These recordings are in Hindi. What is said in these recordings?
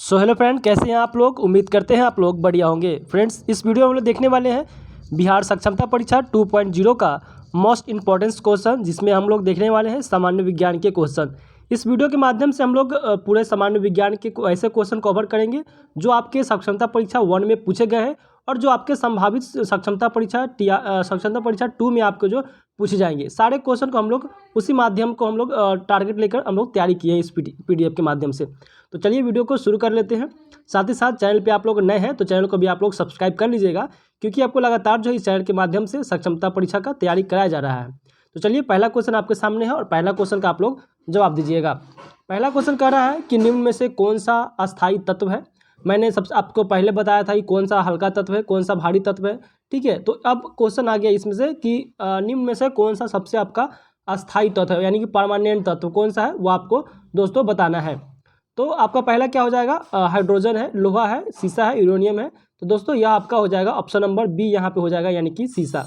सो हेलो फ्रेंड, कैसे हैं आप लोग। उम्मीद करते हैं आप लोग बढ़िया होंगे। फ्रेंड्स, इस वीडियो में हम लोग देखने वाले हैं बिहार सक्षमता परीक्षा 2.0 का मोस्ट इंपॉर्टेंट क्वेश्चन, जिसमें हम लोग देखने वाले हैं सामान्य विज्ञान के क्वेश्चन। इस वीडियो के माध्यम से हम लोग पूरे सामान्य विज्ञान के ऐसे क्वेश्चन कवर करेंगे जो आपके सक्षमता परीक्षा 1 में पूछे गए हैं और जो आपके संभावित सक्षमता परीक्षा 2 में आपको जो पूछे जाएंगे। सारे क्वेश्चन को हम लोग उसी माध्यम को हम लोग टारगेट लेकर हम लोग तैयारी किए हैं इस PDF के माध्यम से। तो चलिए वीडियो को शुरू कर लेते हैं। साथ ही साथ चैनल पे आप लोग नए हैं तो चैनल को भी आप लोग सब्सक्राइब कर लीजिएगा, क्योंकि आपको लगातार जो इस चैनल के माध्यम से सक्षमता परीक्षा का तैयारी कराया जा रहा है। तो चलिए, पहला क्वेश्चन आपके सामने है और पहला क्वेश्चन का आप लोग जवाब दीजिएगा। पहला क्वेश्चन कह रहा है कि निम्न में से कौन सा अस्थायी तत्व है। मैंने सबसे आपको पहले बताया था कि कौन सा हल्का तत्व है, कौन सा भारी तत्व है। ठीक है, तो अब क्वेश्चन आ गया इसमें से कि निम्न में से कौन सा सबसे आपका अस्थायी तत्व है, यानी कि परमानेंट तत्व कौन सा है, वो आपको दोस्तों बताना है। तो आपका पहला क्या हो जाएगा, हाइड्रोजन है, लोहा है, सीसा है, यूरेनियम है। तो दोस्तों यह आपका हो जाएगा ऑप्शन नंबर बी, यहाँ पे हो जाएगा, यानी कि सीसा।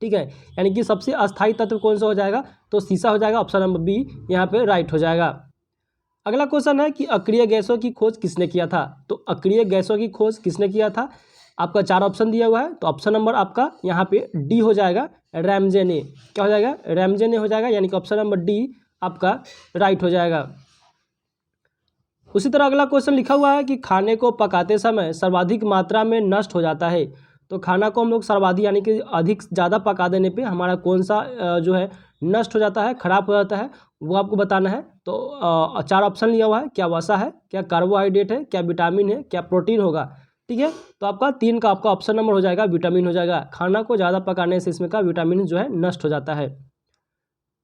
ठीक है, यानी कि सबसे अस्थायी तत्व कौन सा हो जाएगा, तो सीसा हो जाएगा। ऑप्शन नंबर बी यहाँ पे राइट हो जाएगा। अगला क्वेश्चन है कि अक्रिय गैसों की खोज किसने किया था। तो अक्रिय गैसों की खोज किसने किया था, आपका 4 ऑप्शन दिया हुआ है। तो ऑप्शन नंबर आपका यहाँ पे डी हो जाएगा, रैमजे ने। क्या हो जाएगा, रैमजे ने हो जाएगा, यानी कि ऑप्शन नंबर डी आपका राइट हो जाएगा। उसी तरह अगला क्वेश्चन लिखा हुआ है कि खाने को पकाते समय सर्वाधिक मात्रा में नष्ट हो जाता है। तो खाना को हम लोग सर्वाधिक यानी कि अधिक ज़्यादा पका देने पे हमारा कौन सा जो है नष्ट हो जाता है, खराब हो जाता है, वो आपको बताना है। तो 4 ऑप्शन लिया हुआ है, क्या वसा है, क्या कार्बोहाइड्रेट है, क्या विटामिन है, क्या प्रोटीन होगा। ठीक है, तो आपका 3 का आपका ऑप्शन नंबर हो जाएगा, विटामिन हो जाएगा। खाना को ज़्यादा पकाने से इसमें का विटामिन जो है नष्ट हो जाता है।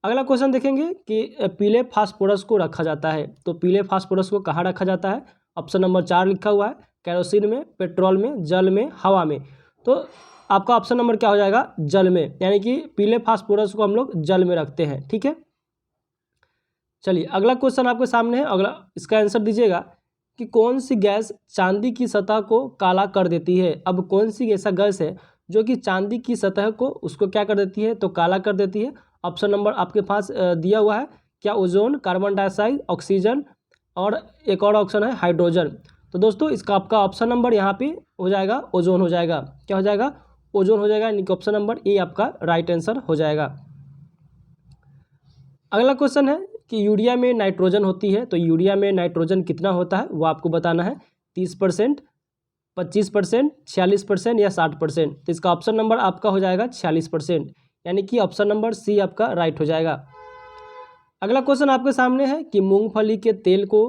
अगला क्वेश्चन देखेंगे कि पीले फास्फोरस को रखा जाता है। तो पीले फास्फोरस को कहाँ रखा जाता है, ऑप्शन नंबर 4 लिखा हुआ है, केरोसिन में, पेट्रोल में, जल में, हवा में। तो आपका ऑप्शन नंबर क्या हो जाएगा, जल में, यानी कि पीले फास्फोरस को हम लोग जल में रखते हैं। ठीक है, चलिए अगला क्वेश्चन आपके सामने है। अगला इसका आंसर दीजिएगा कि कौन सी गैस चांदी की सतह को काला कर देती है। अब कौन सी ऐसा गैस है जो कि चांदी की सतह को उसको क्या कर देती है, तो काला कर देती है। ऑप्शन नंबर आपके पास दिया हुआ है, क्या ओजोन, कार्बन डाइऑक्साइड, ऑक्सीजन और एक और ऑप्शन है हाइड्रोजन। तो दोस्तों इसका आपका ऑप्शन नंबर यहाँ पे हो जाएगा ओजोन हो जाएगा। क्या हो जाएगा, ओजोन हो जाएगा, यानी कि ऑप्शन नंबर ए आपका राइट आंसर हो जाएगा। अगला क्वेश्चन है कि यूरिया में नाइट्रोजन होती है। तो यूरिया में नाइट्रोजन कितना होता है वो आपको बताना है, 30%, 25%, 46% या 60%। तो इसका ऑप्शन नंबर आपका हो जाएगा 46%, यानी कि ऑप्शन नंबर सी आपका राइट हो जाएगा। अगला क्वेश्चन आपके सामने है कि मूंगफली के तेल को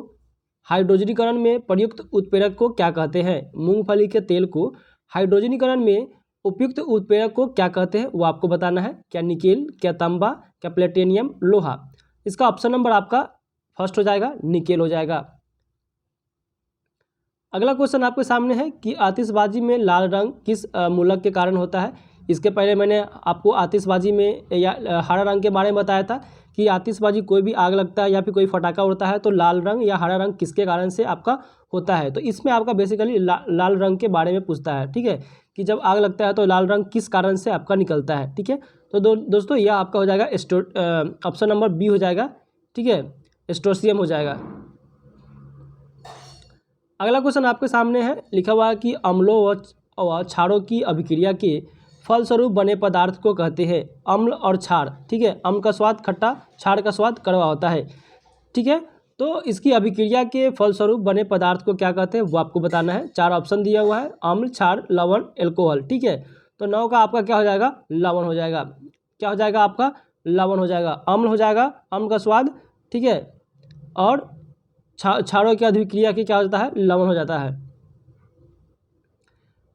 हाइड्रोजनीकरण में प्रयुक्त उत्प्रेरक को क्या कहते हैं। मूंगफली के तेल को हाइड्रोजनीकरण में उपयुक्त उत्प्रेरक को क्या कहते हैं वो आपको बताना है, क्या निकेल, क्या तांबा, क्या प्लेटिनियम, लोहा। इसका ऑप्शन नंबर आपका फर्स्ट हो जाएगा, निकेल हो जाएगा। अगला क्वेश्चन आपके सामने है कि आतिशबाजी में लाल रंग किस मूलक के कारण होता है। इसके पहले मैंने आपको आतिशबाजी में या हरा रंग के बारे में बताया था कि आतिशबाजी कोई भी आग लगता है या फिर कोई फटाका उड़ता है तो लाल रंग या हरा रंग किसके कारण से आपका होता है। तो इसमें आपका बेसिकली लाल रंग के बारे में पूछता है। ठीक है, कि जब आग लगता है तो लाल रंग किस कारण से आपका निकलता है। ठीक है, तो दोस्तों यह आपका हो जाएगा ऑप्शन नंबर बी हो जाएगा। ठीक है, स्ट्रोसियम हो जाएगा। अगला क्वेश्चन आपके सामने है, लिखा हुआ है कि अम्लों व क्षारों की अभिक्रिया के फलस्वरूप बने पदार्थ को कहते हैं अम्ल और क्षार। ठीक है, अम्ल का स्वाद खट्टा, क्षार का स्वाद कड़वा होता है। ठीक है, तो इसकी अभिक्रिया के फलस्वरूप बने पदार्थ को क्या कहते हैं वो आपको बताना है। 4 ऑप्शन दिया हुआ है, अम्ल, क्षार, लवण, एल्कोहल। ठीक है, तो 9 का आपका क्या हो जाएगा, लवण हो जाएगा। क्या हो जाएगा आपका, लवण हो जाएगा। अम्ल हो जाएगा, अम्ल का स्वाद। ठीक है, और क्षारों की अभिक्रिया की क्या हो जाता है, लवण हो जाता है।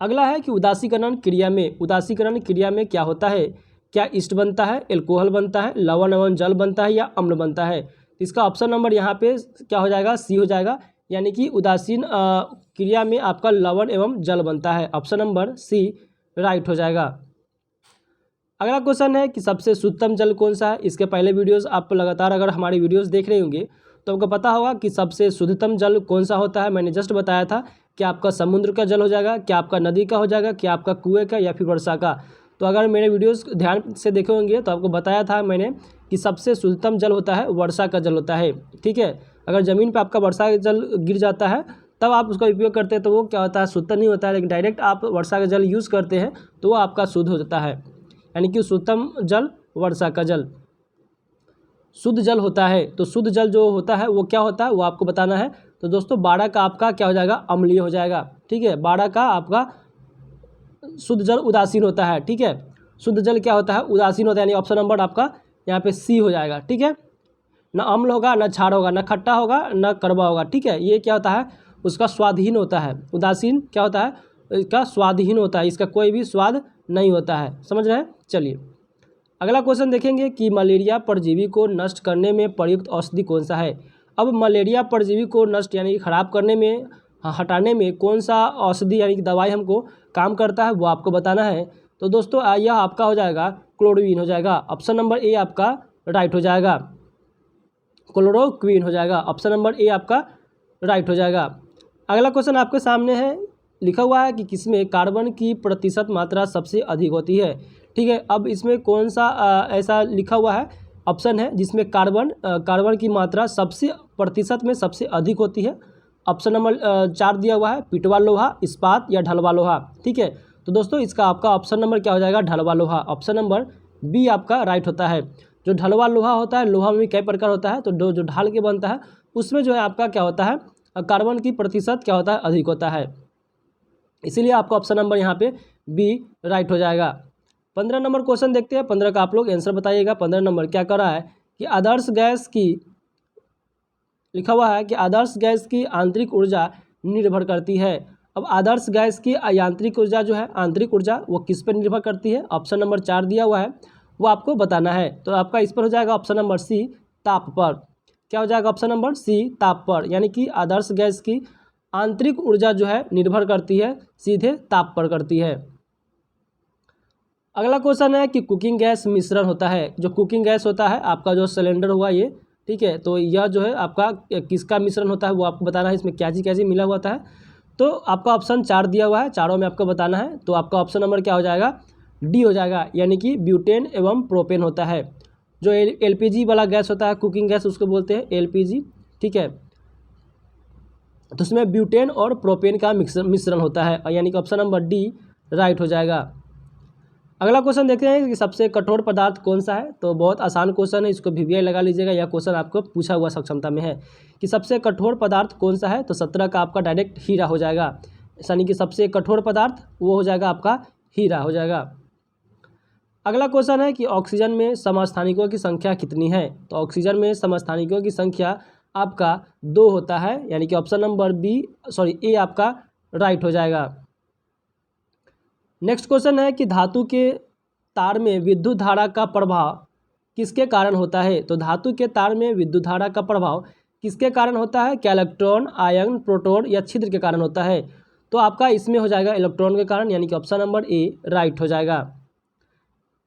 अगला है कि उदासीकरण क्रिया में क्या होता है, क्या ईस्ट बनता है, एल्कोहल बनता है, लवण एवं जल बनता है या अम्ल बनता है। तो इसका ऑप्शन नंबर यहाँ पे क्या हो जाएगा, सी हो जाएगा, यानी कि उदासीन क्रिया में आपका लवण एवं जल बनता है। ऑप्शन नंबर सी राइट हो जाएगा। अगला क्वेश्चन है कि सबसे शुद्धतम जल कौन सा है। इसके पहले वीडियोस आप लगातार अगर हमारी वीडियोस देख रहे होंगे तो आपको पता होगा कि सबसे शुद्धतम जल कौन सा होता है। मैंने जस्ट बताया था कि आपका समुद्र का जल हो जाएगा, क्या आपका नदी का हो जाएगा, क्या आपका कुएं का या फिर वर्षा का। तो अगर मेरे वीडियोस ध्यान से देखे होंगे तो आपको बताया था मैंने कि सबसे शुद्धतम जल होता है वर्षा का जल होता है। ठीक है, अगर ज़मीन पर आपका वर्षा का जल गिर जाता है तब आप उसका उपयोग करते हैं तो वो क्या होता है, शुद्ध नहीं होता है। लेकिन डायरेक्ट आप वर्षा का जल यूज़ करते हैं तो वो आपका शुद्ध हो जाता है, यानी कि शुद्धतम जल वर्षा का जल शुद्ध जल होता है। तो शुद्ध जल जो होता है वो क्या होता है वो आपको बताना है। तो दोस्तों 12 का आपका क्या हो जाएगा, अम्लीय हो जाएगा। ठीक है, 12 का आपका शुद्ध जल उदासीन होता है। ठीक है, शुद्ध जल क्या होता है, उदासीन होता है, यानी ऑप्शन नंबर आपका यहाँ पे सी हो जाएगा। ठीक है, ना अम्ल होगा, ना क्षार होगा, ना खट्टा होगा, ना कड़वा होगा। ठीक है, ये क्या होता है, उसका स्वादहीन होता है। उदासीन क्या होता है, इसका स्वादहीन होता है, इसका कोई भी स्वाद नहीं होता है। समझ रहे हैं। चलिए अगला क्वेश्चन देखेंगे कि मलेरिया परजीवी को नष्ट करने में प्रयुक्त औषधि कौन सा है। अब मलेरिया परजीवी को नष्ट यानी कि खराब करने में, हटाने में कौन सा औषधि यानी कि दवाई हमको काम करता है वो आपको बताना है। तो दोस्तों यह आपका हो जाएगा क्लोरोक्विन हो जाएगा। ऑप्शन नंबर ए आपका राइट हो जाएगा, क्लोरोक्विन हो जाएगा। ऑप्शन नंबर ए आपका राइट हो जाएगा। अगला क्वेश्चन आपके सामने है, लिखा हुआ है कि किसमें कार्बन की प्रतिशत मात्रा सबसे अधिक होती है। ठीक है, अब इसमें कौन सा ऐसा लिखा हुआ है ऑप्शन है जिसमें कार्बन की मात्रा सबसे प्रतिशत में सबसे अधिक होती है। ऑप्शन नंबर 4 दिया हुआ है, पिटवा लोहा, इस्पात या ढलवा लोहा। ठीक है, तो दोस्तों इसका आपका ऑप्शन नंबर क्या हो जाएगा, ढलवा लोहा। ऑप्शन नंबर बी आपका राइट होता है। जो ढलवा लोहा होता है, लोहा में कई प्रकार होता है, तो जो ढाल के बनता है उसमें जो है आपका क्या होता है, कार्बन की प्रतिशत क्या होता है, अधिक होता है। इसीलिए आपका ऑप्शन नंबर यहाँ पे बी राइट हो जाएगा। 15 नंबर क्वेश्चन देखते हैं। 15 का आप लोग आंसर बताइएगा। 15 नंबर क्या कर रहा है कि आदर्श गैस की, लिखा हुआ है कि आदर्श गैस की आंतरिक ऊर्जा निर्भर करती है। अब आदर्श गैस की यांत्रिक ऊर्जा जो है, आंतरिक ऊर्जा, वो किस पर निर्भर करती है। ऑप्शन नंबर 4 दिया हुआ है, वो आपको बताना है। तो आपका इस पर हो जाएगा ऑप्शन नंबर सी, ताप पर। क्या हो जाएगा, ऑप्शन नंबर सी, ताप पर। यानी कि आदर्श गैस की आंतरिक ऊर्जा जो है निर्भर करती है सीधे ताप पर करती है। अगला क्वेश्चन है कि कुकिंग गैस मिश्रण होता है। जो कुकिंग गैस होता है आपका, जो सिलेंडर हुआ ये, ठीक है, तो यह जो है आपका किसका मिश्रण होता है वो आपको बताना है। इसमें क्या चीज़ कैसी मिला हुआ है। तो आपका ऑप्शन 4 दिया हुआ है, चारों में आपको बताना है। तो आपका ऑप्शन नंबर क्या हो जाएगा, डी हो जाएगा, यानी कि ब्यूटेन एवं प्रोपेन होता है। जो एलपीजी वाला गैस होता है, कुकिंग गैस उसको बोलते हैं एलपीजी। ठीक है, तो उसमें ब्यूटेन और प्रोपेन का मिश्रण होता है, यानी कि ऑप्शन नंबर डी राइट हो जाएगा। अगला क्वेश्चन देखते हैं कि सबसे कठोर पदार्थ कौन सा है। तो बहुत आसान क्वेश्चन है, इसको वीवीआई लगा लीजिएगा। यह क्वेश्चन आपको पूछा हुआ सक्षमता में है कि सबसे कठोर पदार्थ कौन सा है। तो 17 का आपका डायरेक्ट हीरा हो जाएगा, यानी कि सबसे कठोर पदार्थ वो हो जाएगा आपका हीरा हो जाएगा। अगला क्वेश्चन है कि ऑक्सीजन में समस्थानिकों की संख्या कितनी है। तो ऑक्सीजन में समस्थानिकों की संख्या आपका 2 होता है, यानी कि ऑप्शन नंबर ए आपका राइट हो जाएगा। नेक्स्ट क्वेश्चन है कि धातु के तार में विद्युत धारा का प्रभाव किसके कारण होता है। तो धातु के तार में विद्युत धारा का प्रभाव किसके कारण होता है, क्या इलेक्ट्रॉन, आयन, प्रोटॉन या छिद्र के कारण होता है। तो आपका इसमें हो जाएगा इलेक्ट्रॉन के कारण, यानी कि ऑप्शन नंबर ए राइट हो जाएगा।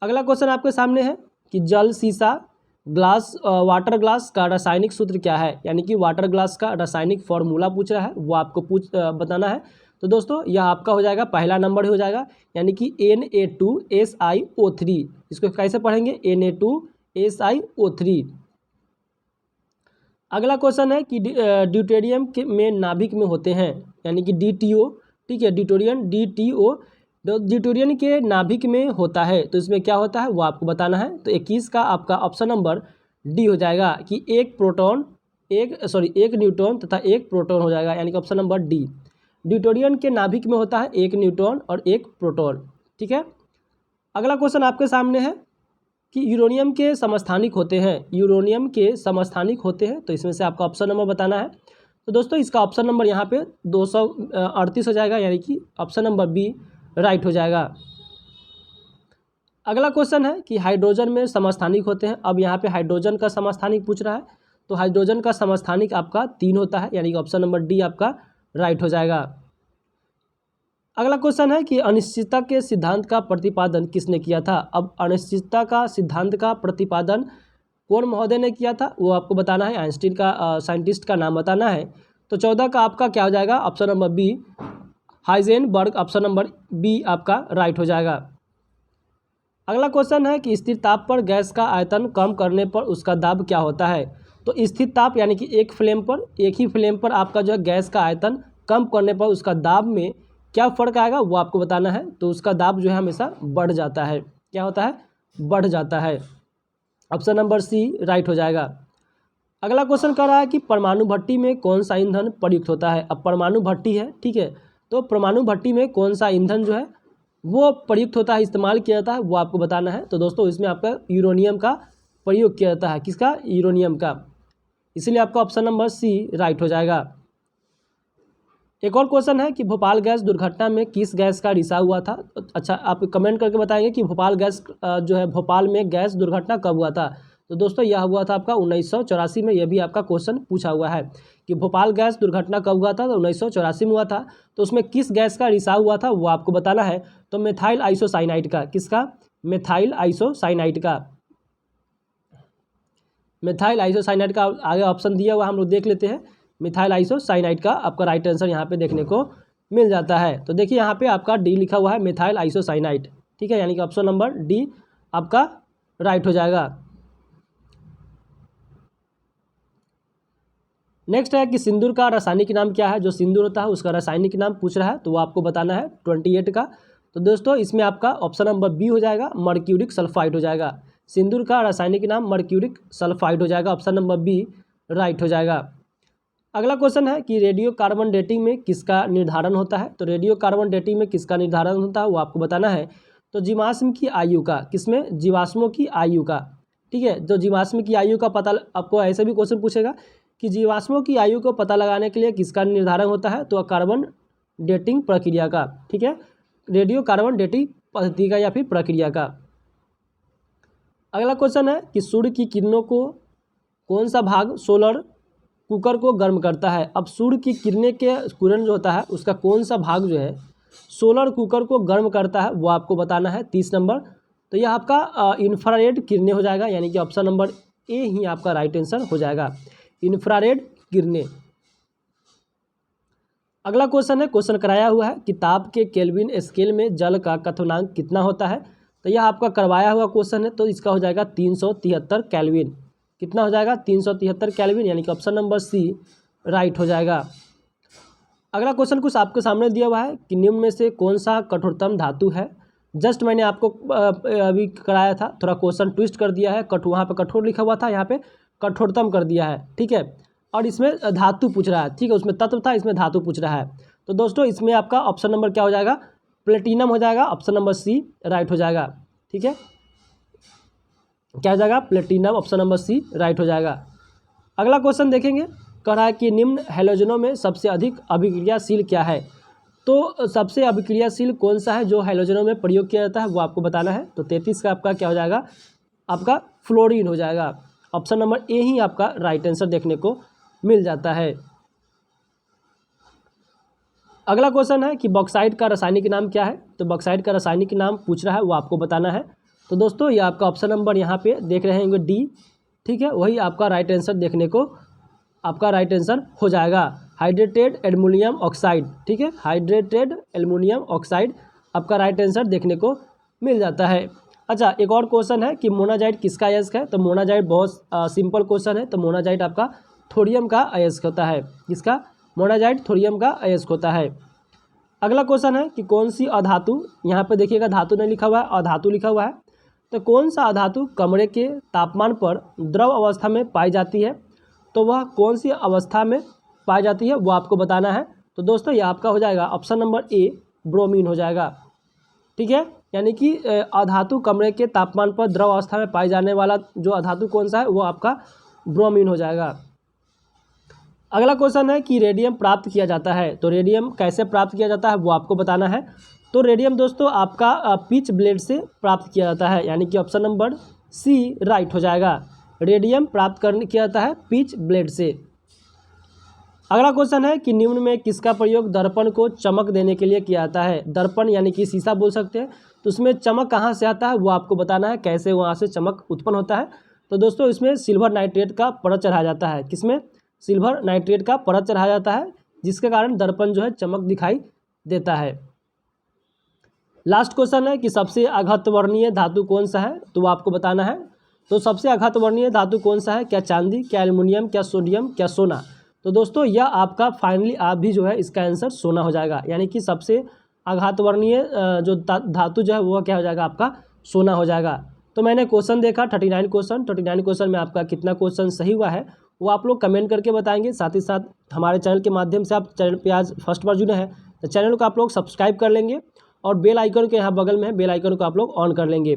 अगला क्वेश्चन आपके सामने है कि जल, शीशा, ग्लास, वाटर ग्लास का रासायनिक सूत्र क्या है। यानी कि वाटर ग्लास का रासायनिक फॉर्मूला पूछ रहा है, वो आपको बताना है। तो दोस्तों यह आपका हो जाएगा पहला नंबर हो जाएगा, यानी कि Na2SiO3। इसको कैसे पढ़ेंगे, Na2SiO3। अगला क्वेश्चन है कि ड्यूटेरियम के में नाभिक में होते हैं, यानी कि DTO। ठीक है, DTO ड्यूटेरियम के नाभिक में होता है। तो इसमें क्या होता है वो आपको बताना है। तो 21 का आपका ऑप्शन नंबर डी हो जाएगा कि एक न्यूट्रॉन तथा एक प्रोटॉन हो जाएगा, यानी कि ऑप्शन नंबर डी। ड्यूटेरियम के नाभिक में होता है एक न्यूट्रॉन और एक प्रोटॉन। ठीक है, अगला क्वेश्चन आपके सामने है कि यूरेनियम के समस्थानिक होते हैं। यूरेनियम के समस्थानिक होते हैं, तो इसमें से आपका ऑप्शन नंबर बताना है। तो दोस्तों इसका ऑप्शन नंबर यहाँ पे 238 हो जाएगा, यानी कि ऑप्शन नंबर बी राइट हो जाएगा। अगला क्वेश्चन है कि हाइड्रोजन में समस्थानिक होते हैं। अब यहाँ पे हाइड्रोजन का समस्थानिक पूछ रहा है, तो हाइड्रोजन का समस्थानिक आपका 3 होता है, यानी कि ऑप्शन नंबर डी आपका राइट हो जाएगा। अगला क्वेश्चन है कि अनिश्चितता के सिद्धांत का प्रतिपादन किसने किया था। अब अनिश्चितता का सिद्धांत का प्रतिपादन कौन महोदय ने किया था वो आपको बताना है। आइंस्टीन का साइंटिस्ट का नाम बताना है। तो 14 का आपका क्या हो जाएगा, option number B Heisenberg. Option number B आपका राइट हो जाएगा। अगला क्वेश्चन है कि स्थिर ताप पर गैस का आयतन कम करने पर उसका दाब क्या होता है। तो स्थिर ताप यानी कि एक ही फ्लेम पर आपका जो है गैस का आयतन कम करने पर उसका दाब में क्या फ़र्क आएगा वो आपको बताना है। तो उसका दाब जो है हमेशा बढ़ जाता है। क्या होता है? बढ़ जाता है। ऑप्शन नंबर सी राइट हो जाएगा। अगला क्वेश्चन कह रहा है कि परमाणु भट्टी में कौन सा ईंधन प्रयुक्त होता है। अब परमाणु भट्टी है, ठीक है, तो परमाणु भट्टी में कौन सा ईंधन जो है वो प्रयुक्त होता है, इस्तेमाल किया जाता है, वो आपको बताना है। तो दोस्तों इसमें आपका यूरेनियम का प्रयोग किया जाता है। किसका? यूरेनियम का। इसलिए आपका ऑप्शन नंबर सी राइट हो जाएगा। एक और क्वेश्चन है कि भोपाल गैस दुर्घटना में किस गैस का रिसाव हुआ था। अच्छा, आप कमेंट करके बताएंगे कि भोपाल गैस जो है भोपाल में गैस दुर्घटना कब हुआ था। तो दोस्तों यह हुआ था आपका 1984 में। यह भी आपका क्वेश्चन पूछा हुआ है कि भोपाल गैस दुर्घटना कब हुआ था। तो 1984 में हुआ था। तो उसमें किस गैस का रिसाव हुआ था वो आपको बताना है। तो मेथाइल आइसोसाइनाइड का। किसका? मेथाइल आइसोसाइनाइड का। मेथाइल आइसोसाइनाइड का आगे ऑप्शन दिया हुआ हम लोग देख लेते हैं। मिथाइल आइसोसाइनाइड का आपका राइट आंसर यहाँ पे देखने को मिल जाता है। तो देखिए यहाँ पे आपका डी लिखा हुआ है, मिथाइल आइसोसाइनाइड, ठीक है, यानी कि ऑप्शन नंबर डी आपका राइट हो जाएगा। नेक्स्ट है कि सिंदूर का रासायनिक नाम क्या है। जो सिंदूर होता है उसका रासायनिक नाम पूछ रहा है, तो वो आपको बताना है 28 का। तो दोस्तों इसमें आपका ऑप्शन नंबर बी हो जाएगा, मर्क्यूरिक सल्फाइड हो जाएगा। सिंदूर का रासायनिक नाम मर्क्यूरिक सल्फाइड हो जाएगा। ऑप्शन नंबर बी राइट हो जाएगा। अगला क्वेश्चन है कि रेडियो कार्बन डेटिंग में किसका निर्धारण होता है। तो रेडियो कार्बन डेटिंग में किसका निर्धारण होता है वो आपको बताना है। तो जीवाश्म की आयु का। किसमें? जीवाश्मों की आयु का, ठीक है। जो जीवाश्म की आयु का पता, आपको ऐसे भी क्वेश्चन पूछेगा कि जीवाश्मों की आयु को पता लगाने के लिए किसका निर्धारण होता है। तो कार्बन डेटिंग प्रक्रिया का, ठीक है, रेडियो कार्बन डेटिंग पद्धति का या फिर प्रक्रिया का। अगला क्वेश्चन है कि सूर्य की किरणों को कौन सा भाग सोलर कुकर को गर्म करता है। अब सूर्य की किरणें के किरण जो होता है उसका कौन सा भाग जो है सोलर कुकर को गर्म करता है वो आपको बताना है। 30 नंबर। तो यह आपका इंफ्रारेड किरणें हो जाएगा, यानी कि ऑप्शन नंबर ए ही आपका राइट आंसर हो जाएगा, इंफ्रारेड किरणें। अगला क्वेश्चन है, क्वेश्चन कराया हुआ है कि ताप के केल्विन स्केल में जल का क्वथनांक कितना होता है। तो यह आपका करवाया हुआ क्वेश्चन है, तो इसका हो जाएगा 373 केल्विन। कितना हो जाएगा? 373 केल्विन, यानी कि ऑप्शन नंबर सी राइट हो जाएगा। अगला क्वेश्चन कुछ आपके सामने दिया हुआ है कि निम्न में से कौन सा कठोरतम धातु है। जस्ट मैंने आपको अभी कराया था, थोड़ा क्वेश्चन ट्विस्ट कर दिया है। वहाँ पे कठोर लिखा हुआ था, यहाँ पे कठोरतम कर दिया है, ठीक है। और इसमें धातु पूछ रहा है, ठीक है, उसमें तत्व था, इसमें धातु पूछ रहा है। तो दोस्तों इसमें आपका ऑप्शन नंबर क्या हो जाएगा? प्लेटिनम हो जाएगा। ऑप्शन नंबर सी राइट हो जाएगा, ठीक है। क्या हो जाएगा? Platinum. Option number C right हो जाएगा। अगला क्वेश्चन देखेंगे, कह रहा है कि निम्न हैलोजनों में सबसे अधिक अभिक्रियाशील क्या है। तो सबसे अभिक्रियाशील कौन सा है जो हैलोजनों में प्रयोग किया जाता है वो आपको बताना है। तो 33 का आपका क्या हो जाएगा? आपका फ्लोरीन हो जाएगा। ऑप्शन नंबर ए ही आपका राइट आंसर देखने को मिल जाता है। अगला क्वेश्चन है कि बॉक्साइट का रासायनिक नाम क्या है। तो बॉक्साइट का रासायनिक नाम पूछ रहा है, वो आपको बताना है। तो दोस्तों ये आपका ऑप्शन नंबर यहाँ पे देख रहे होंगे डी, ठीक है, वही आपका राइट आंसर देखने को आपका राइट आंसर हो जाएगा, हाइड्रेटेड एल्युमिनियम ऑक्साइड, ठीक है, हाइड्रेटेड एल्युमिनियम ऑक्साइड आपका राइट आंसर देखने को मिल जाता है। अच्छा, एक और क्वेश्चन है कि मोनाजाइट किसका अयस्क है। तो मोनाजाइट बहुत सिंपल क्वेश्चन है। तो मोनाजाइट आपका थोरियम का अयस्क होता है। किसका? मोनाजाइट थोरियम का अयस्क होता है। अगला क्वेश्चन है कि कौन सी अधातु, यहाँ पे देखिएगा धातु नहीं लिखा हुआ है, अधातु लिखा हुआ है। तो कौन सा अधातु कमरे के तापमान पर द्रव अवस्था में पाई जाती है। तो वह कौन सी अवस्था में पाई जाती है वो आपको बताना है। तो दोस्तों ये आपका हो जाएगा ऑप्शन नंबर ए ब्रोमीन हो जाएगा, ठीक है, यानी कि अधातु कमरे के तापमान पर द्रव अवस्था में पाई जाने वाला जो अधातु कौन सा है वो आपका ब्रोमीन हो जाएगा। अगला क्वेश्चन है कि रेडियम प्राप्त किया जाता है। तो रेडियम कैसे प्राप्त किया जाता है वो आपको बताना है। तो रेडियम दोस्तों आपका पिच ब्लेड से प्राप्त किया जाता है, यानी कि ऑप्शन नंबर सी राइट हो जाएगा, रेडियम प्राप्त किया जाता है पिच ब्लेड से। अगला क्वेश्चन है कि निम्न में किसका प्रयोग दर्पण को चमक देने के लिए किया जाता है। दर्पण यानी कि शीशा बोल सकते हैं। तो उसमें चमक कहाँ से आता है वो आपको बताना है, कैसे वहाँ से चमक उत्पन्न होता है। तो दोस्तों इसमें सिल्वर नाइट्रेट का परत चढ़ाया जाता है। किसमें? सिल्वर नाइट्रेट का परत चढ़ाया जाता है, जिसके कारण दर्पण जो है चमक दिखाई देता है। लास्ट क्वेश्चन है कि सबसे आघात वर्णीय धातु कौन सा है। तो वो आपको बताना है। तो सबसे आघात वर्णीय धातु कौन सा है? क्या चांदी, क्या एल्युमिनियम, क्या सोडियम, क्या सोना। तो दोस्तों यह आपका फाइनली आप भी जो है इसका आंसर सोना हो जाएगा, यानी कि सबसे आघातवर्णीय जो धातु जो है वो क्या हो जाएगा, आपका सोना हो जाएगा। तो मैंने क्वेश्चन देखा 39 क्वेश्चन में आपका कितना क्वेश्चन सही हुआ है वो आप लोग कमेंट करके बताएंगे। साथ ही साथ हमारे चैनल के माध्यम से आप चैनल पे आज फर्स्ट बार जुड़े हैं तो चैनल को आप लोग सब्सक्राइब कर लेंगे और बेल आइकन के यहाँ बगल में है, बेल आइकन को आप लोग ऑन कर लेंगे।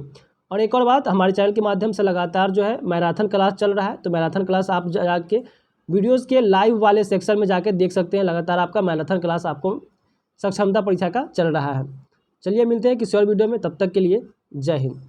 और एक और बात, हमारे चैनल के माध्यम से लगातार जो है मैराथन क्लास चल रहा है, तो मैराथन क्लास आप जाके वीडियोज़ के लाइव वाले सेक्शन में जाके देख सकते हैं। लगातार आपका मैराथन क्लास आपको सक्षमता परीक्षा का चल रहा है। चलिए मिलते हैं किसी और वीडियो में, तब तक के लिए जय हिंद।